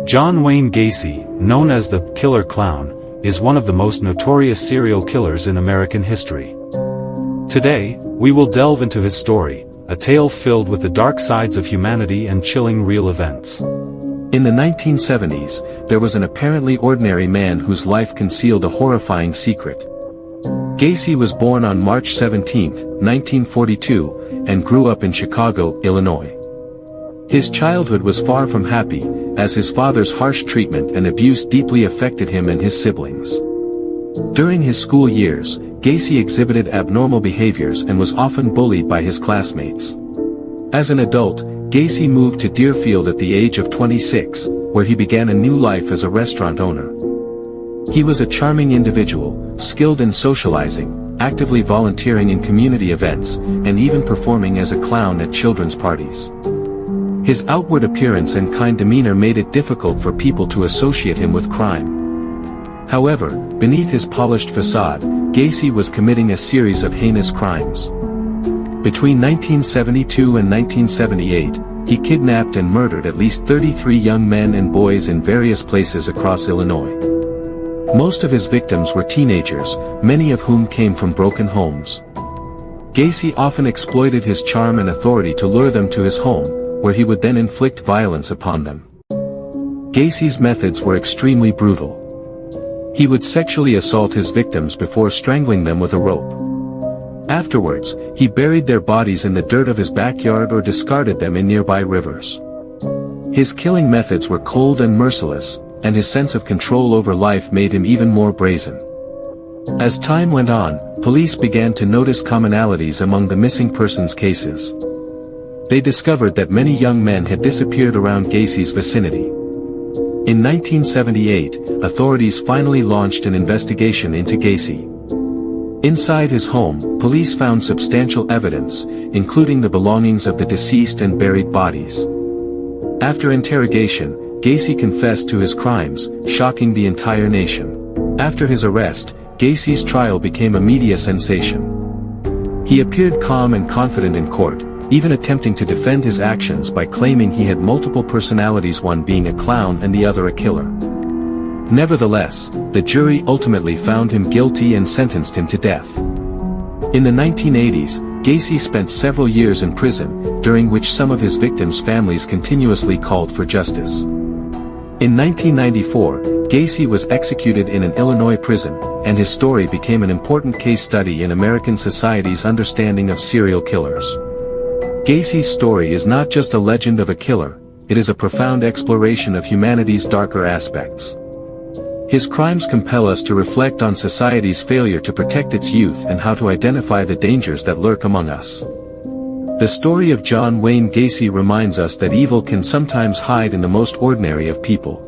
John Wayne Gacy, known as the Killer Clown, is one of the most notorious serial killers in American history. Today, we will delve into his story, a tale filled with the dark sides of humanity and chilling real events. In the 1970s, there was an apparently ordinary man whose life concealed a horrifying secret. Gacy was born on March 17, 1942, and grew up in Chicago, Illinois. His childhood was far from happy, as his father's harsh treatment and abuse deeply affected him and his siblings. During his school years, Gacy exhibited abnormal behaviors and was often bullied by his classmates. As an adult, Gacy moved to Deerfield at the age of 26, where he began a new life as a restaurant owner. He was a charming individual, skilled in socializing, actively volunteering in community events, and even performing as a clown at children's parties. His outward appearance and kind demeanor made it difficult for people to associate him with crime. However, beneath his polished facade, Gacy was committing a series of heinous crimes. Between 1972 and 1978, he kidnapped and murdered at least 33 young men and boys in various places across Illinois. Most of his victims were teenagers, many of whom came from broken homes. Gacy often exploited his charm and authority to lure them to his home, where he would then inflict violence upon them. Gacy's methods were extremely brutal. He would sexually assault his victims before strangling them with a rope. Afterwards, he buried their bodies in the dirt of his backyard or discarded them in nearby rivers. His killing methods were cold and merciless, and his sense of control over life made him even more brazen. As time went on, police began to notice commonalities among the missing persons cases. They discovered that many young men had disappeared around Gacy's vicinity. In 1978, authorities finally launched an investigation into Gacy. Inside his home, police found substantial evidence, including the belongings of the deceased and buried bodies. After interrogation, Gacy confessed to his crimes, shocking the entire nation. After his arrest, Gacy's trial became a media sensation. He appeared calm and confident in court, even attempting to defend his actions by claiming he had multiple personalities, one being a clown and the other a killer. Nevertheless, the jury ultimately found him guilty and sentenced him to death. In the 1980s, Gacy spent several years in prison, during which some of his victims' families continuously called for justice. In 1994, Gacy was executed in an Illinois prison, and his story became an important case study in American society's understanding of serial killers. Gacy's story is not just a legend of a killer, it is a profound exploration of humanity's darker aspects. His crimes compel us to reflect on society's failure to protect its youth and how to identify the dangers that lurk among us. The story of John Wayne Gacy reminds us that evil can sometimes hide in the most ordinary of people.